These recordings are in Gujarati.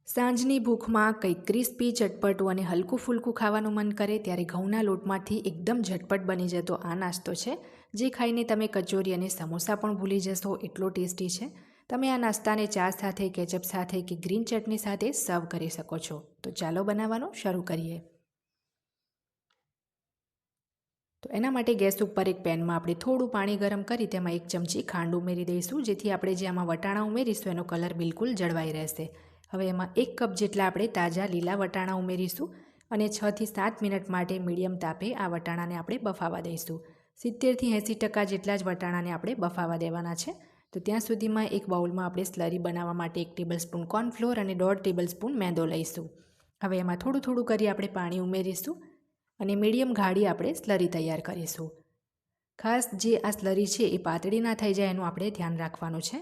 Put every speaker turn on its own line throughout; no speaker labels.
સાંજની ભૂખમાં કંઈક ક્રિસ્પી ચટપટું અને હલકું ફૂલકું ખાવાનું મન કરે ત્યારે ઘઉંના લોટમાંથી એકદમ ઝટપટ બની જતો આ નાસ્તો છે, જે ખાઈને તમે કચોરી અને સમોસા પણ ભૂલી જશો, એટલો ટેસ્ટી છે. તમે આ નાસ્તાને ચા સાથે, કેચઅપ સાથે કે ગ્રીન ચટણી સાથે સર્વ કરી શકો છો. તો ચાલો બનાવવાનું શરૂ કરીએ. તો એના માટે ગેસ ઉપર એક પેનમાં આપણે થોડું પાણી ગરમ કરી તેમાં 1 ચમચી ખાંડ ઉમેરી દઈશું, જેથી આપણે જે આમાં વટાણા ઉમેરીશું એનો કલર બિલકુલ જળવાઈ રહેશે. હવે એમાં 1 કપ જેટલા આપણે તાજા લીલા વટાણા ઉમેરીશું અને 6 થી 7 મિનિટ માટે મીડિયમ તાપે આ વટાણાને આપણે બફાવા દઈશું. 70 થી 80% જેટલા જ વટાણાને આપણે બફાવા દેવાના છે. તો ત્યાં સુધીમાં એક બાઉલમાં આપણે સ્લરી બનાવવા માટે 1 ટેબલસ્પૂન કોર્નફ્લોર અને 1.5 ટેબલસ્પૂન મેંદો લઈશું. હવે એમાં થોડું થોડું કરી આપણે પાણી ઉમેરીશું અને મીડિયમ ગાળી આપણે સ્લરી તૈયાર કરીશું. ખાસ જે આ સ્લરી છે એ પાતળી ના થઈ જાય એનું આપણે ધ્યાન રાખવાનું છે.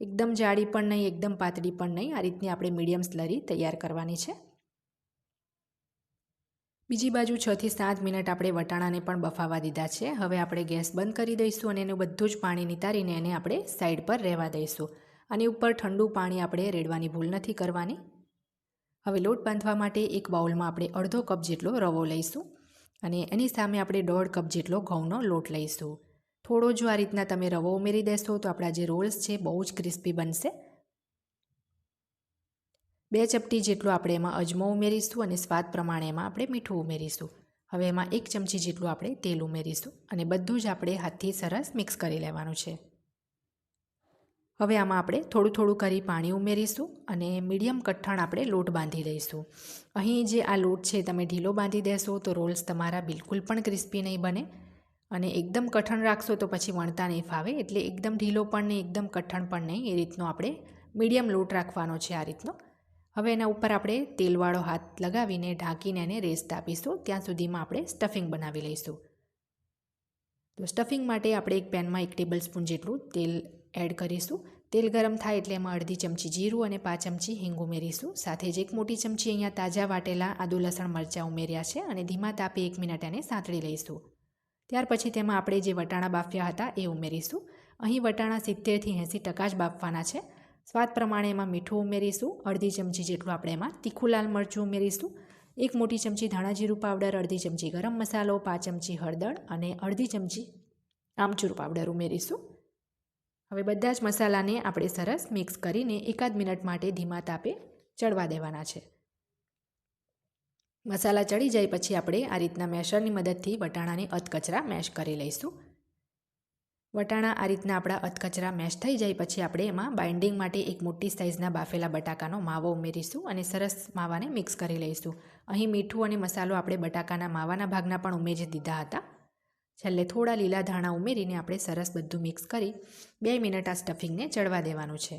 એકદમ જાડી પણ નહીં, એકદમ પાતળી પણ નહીં, આ રીતની આપણે મીડિયમ સ્લરી તૈયાર કરવાની છે. બીજી બાજુ 6 થી 7 મિનિટ આપણે વટાણાને પણ બફાવા દીધા છે. હવે આપણે ગેસ બંધ કરી દઈશું અને એનું બધું જ પાણી નિતારીને એને આપણે સાઈડ પર રહેવા દઈશું. આની ઉપર ઠંડુ પાણી આપણે રેડવાની ભૂલ નથી કરવાની. હવે લોટ બાંધવા માટે એક બાઉલમાં આપણે અડધો કપ જેટલો રવો લઈશું અને એની સામે આપણે 1.5 કપ જેટલો ઘઉંનો લોટ લઈશું. થોડો જો આ રીતના તમે રવો ઉમેરી દેશો તો આપણા જે રોલ્સ છે બહુ જ ક્રિસ્પી બનશે. 2 ચપટી જેટલો આપણે એમાં અજમો ઉમેરીશું અને સ્વાદ પ્રમાણે એમાં આપણે મીઠું ઉમેરીશું. હવે એમાં 1 ચમચી જેટલું આપણે તેલ ઉમેરીશું અને બધું જ આપણે હાથથી સરસ મિક્સ કરી લેવાનું છે. હવે આમાં આપણે થોડું થોડું કરી પાણી ઉમેરીશું અને મીડિયમ કઠણ આપણે લોટ બાંધી દઈશું. અહીં જે આ લોટ છે તમે ઢીલો બાંધી દેશો તો રોલ્સ તમારા બિલકુલ પણ ક્રિસ્પી નહીં બને અને એકદમ કઠણ રાખશો તો પછી વણતા નહીં ફાવે. એટલે એકદમ ઢીલો પણ નહીં, એકદમ કઠણ પણ નહીં, એ રીતનો આપણે મીડિયમ લોટ રાખવાનો છે આ રીતનો. હવે એના ઉપર આપણે તેલવાળો હાથ લગાવીને ઢાંકીને એને રેસ્ટ આપીશું. ત્યાં સુધીમાં આપણે સ્ટફિંગ બનાવી લઈશું. તો સ્ટફિંગ માટે આપણે એક પેનમાં 1 ટેબલસ્પૂન જેટલું તેલ એડ કરીશું. તેલ ગરમ થાય એટલે એમાં અડધી ચમચી જીરું અને 5 ચમચી હિંગ ઉમેરીશું. સાથે જ 1 મોટી ચમચી અહીંયા તાજા વાટેલા આદુ લસણ મરચાં ઉમેર્યા છે અને ધીમા તાપે 1 મિનિટ એને સાંતળી લઈશું. ત્યાર પછી તેમાં આપણે જે વટાણા બાફ્યા હતા એ ઉમેરીશું. અહીં વટાણા 70 થી 80% જ બાફવાના છે. સ્વાદ પ્રમાણે એમાં મીઠું ઉમેરીશું. અડધી ચમચી જેટલું આપણે એમાં તીખું લાલ મરચું ઉમેરીશું. 1 મોટી ચમચી ધાણા જીરું પાવડર, અડધી ચમચી ગરમ મસાલો, 5 ચમચી હળદર અને અડધી ચમચી આમચૂર પાવડર ઉમેરીશું. હવે બધા જ મસાલાને આપણે સરસ મિક્સ કરીને 1 મિનિટ માટે ધીમા તાપે ચડવા દેવાના છે. મસાલા ચડી જાય પછી આપણે આ રીતના મેશરની મદદથી વટાણાને અધકચરા મેશ કરી લઈશું. વટાણા આ રીતના આપણા અધકચરા મેશ થઈ જાય પછી આપણે એમાં બાઇન્ડિંગ માટે એક મોટી સાઇઝના બાફેલા બટાકાનો માવો ઉમેરીશું અને સરસ માવાને મિક્સ કરી લઈશું. અહીં મીઠું અને મસાલો આપણે બટાકાના માવાના ભાગના પણ ઉમેરી દીધા હતા. છેલ્લે થોડા લીલા ધાણા ઉમેરીને આપણે સરસ બધું મિક્સ કરી 2 મિનિટ આ સ્ટફિંગને ચડવા દેવાનું છે.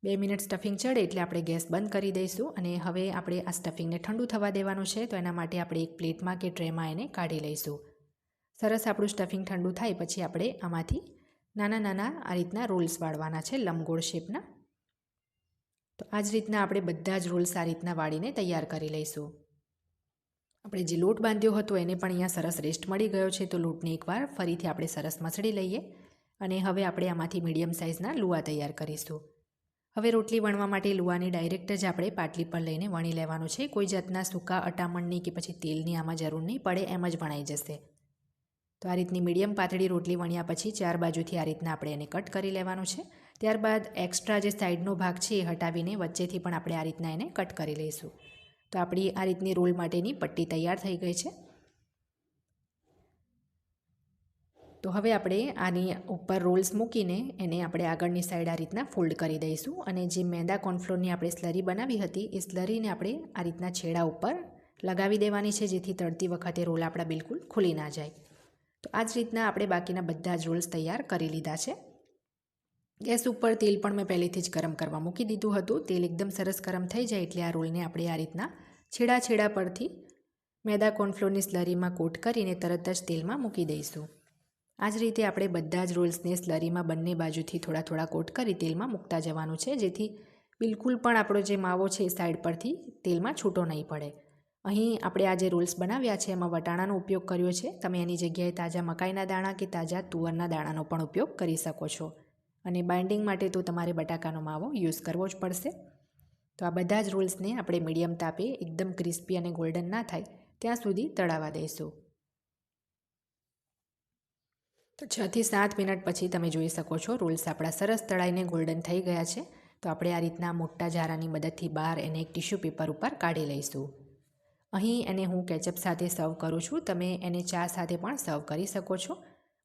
2 મિનિટ સ્ટફિંગ ચડે એટલે આપણે ગેસ બંધ કરી દઈશું અને હવે આપણે આ સ્ટફિંગને ઠંડુ થવા દેવાનું છે. તો એના માટે આપણે એક પ્લેટમાં કે ટ્રેમાં એને કાઢી લઈશું. સરસ આપણું સ્ટફિંગ ઠંડુ થાય પછી આપણે આમાંથી નાના નાના આ રીતના રોલ્સ વાળવાના છે, લંબગોળ શેપના. તો આ જ રીતના આપણે બધા જ રોલ્સ આ રીતના વાળીને તૈયાર કરી લઈશું. આપણે જે લોટ બાંધ્યો હતો એને પણ અહીંયા સરસ રેસ્ટ મળી ગયો છે. તો લોટને એકવાર ફરીથી આપણે સરસ મસળી લઈએ અને હવે આપણે આમાંથી મીડિયમ સાઇઝના લુઆ તૈયાર કરીશું. હવે રોટલી વણવા માટે લુઆની ડાયરેક્ટ જ આપણે પાટલી પર લઈને વણી લેવાનું છે. કોઈ જાતના સૂકા અટામણની કે પછી તેલની આમાં જરૂર નહીં પડે, એમ જ વણાઈ જશે. તો આ રીતની મીડિયમ પાતળી રોટલી વણ્યા પછી 4 બાજુથી આ રીતના આપણે એને કટ કરી લેવાનું છે. ત્યારબાદ એક્સ્ટ્રા જે સાઈડનો ભાગ છે એ હટાવીને વચ્ચેથી પણ આપણે આ રીતના એને કટ કરી લઈશું. તો આપણી આ રીતની રોલ માટેની પટ્ટી તૈયાર થઈ ગઈ છે. તો હવે આપણે આની ઉપર રોલ્સ મૂકીને એને આપણે આગળની સાઈડ આ રીતના ફોલ્ડ કરી દઈશું અને જે મેંદા કોર્નફ્લોરની આપણે સ્લરી બનાવી હતી એ સ્લરીને આપણે આ રીતના છેડા ઉપર લગાવી દેવાની છે, જેથી તળતી વખતે રોલ આપણા બિલકુલ ખુલી ના જાય. તો આ જ રીતના આપણે બાકીના બધા જ રોલ્સ તૈયાર કરી લીધા છે. ગેસ ઉપર તેલ પણ મેં પહેલેથી જ ગરમ કરવા મૂકી દીધું હતું. તેલ એકદમ સરસ ગરમ થઈ જાય એટલે આ રોલને આપણે આ રીતના છેડા છેડા પરથી મેંદા કોર્નફ્લોરની સ્લરીમાં કોટ કરીને તરત જ તેલમાં મૂકી દઈશું. આ જ રીતે આપણે બધા જ રોલ્સને સ્લરીમાં બંને બાજુથી થોડા થોડા કોટ કરી તેલમાં મૂકતા જવાનું છે, જેથી બિલકુલ પણ આપણો જે માવો છે એ સાઈડ પરથી તેલમાં છૂટો નહીં પડે. અહીં આપણે આ જે રોલ્સ બનાવ્યા છે એમાં વટાણાનો ઉપયોગ કર્યો છે. તમે એની જગ્યાએ તાજા મકાઈના દાણા કે તાજા તુવરના દાણાનો પણ ઉપયોગ કરી શકો છો. અને બાઇન્ડિંગ માટે તો તમારે બટાકાનો માવો યુઝ કરવો જ પડશે. તો આ બધા જ રોલ્સને આપણે મીડિયમ તાપે એકદમ ક્રિસ્પી અને ગોલ્ડન ના થાય ત્યાં સુધી તળાવવા દઈશું. તો 6 થી 7 મિનિટ પછી તમે જોઈ શકો છો રોલ્સ આપણા સરસ તળાઈને ગોલ્ડન થઈ ગયા છે. તો આપણે આ રીતના મોટા જારાની મદદથી બહાર એને એક ટિશ્યુ પેપર ઉપર કાઢી લઈશું. અહીં એને હું કેચઅપ સાથે સર્વ કરું છું. તમે એને ચા સાથે પણ સર્વ કરી શકો છો.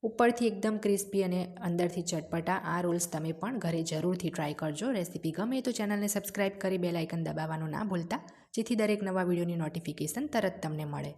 ઉપરથી એકદમ ક્રિસ્પી અને અંદરથી ચટપટા આ રોલ્સ તમે પણ ઘરે જરૂરથી ટ્રાય કરજો. રેસીપી ગમે તો ચેનલને સબસ્ક્રાઈબ કરી બેલ આઇકન દબાવવાનું ના ભૂલતા, જેથી દરેક નવા વિડીયોની નોટિફિકેશન તરત તમને મળે.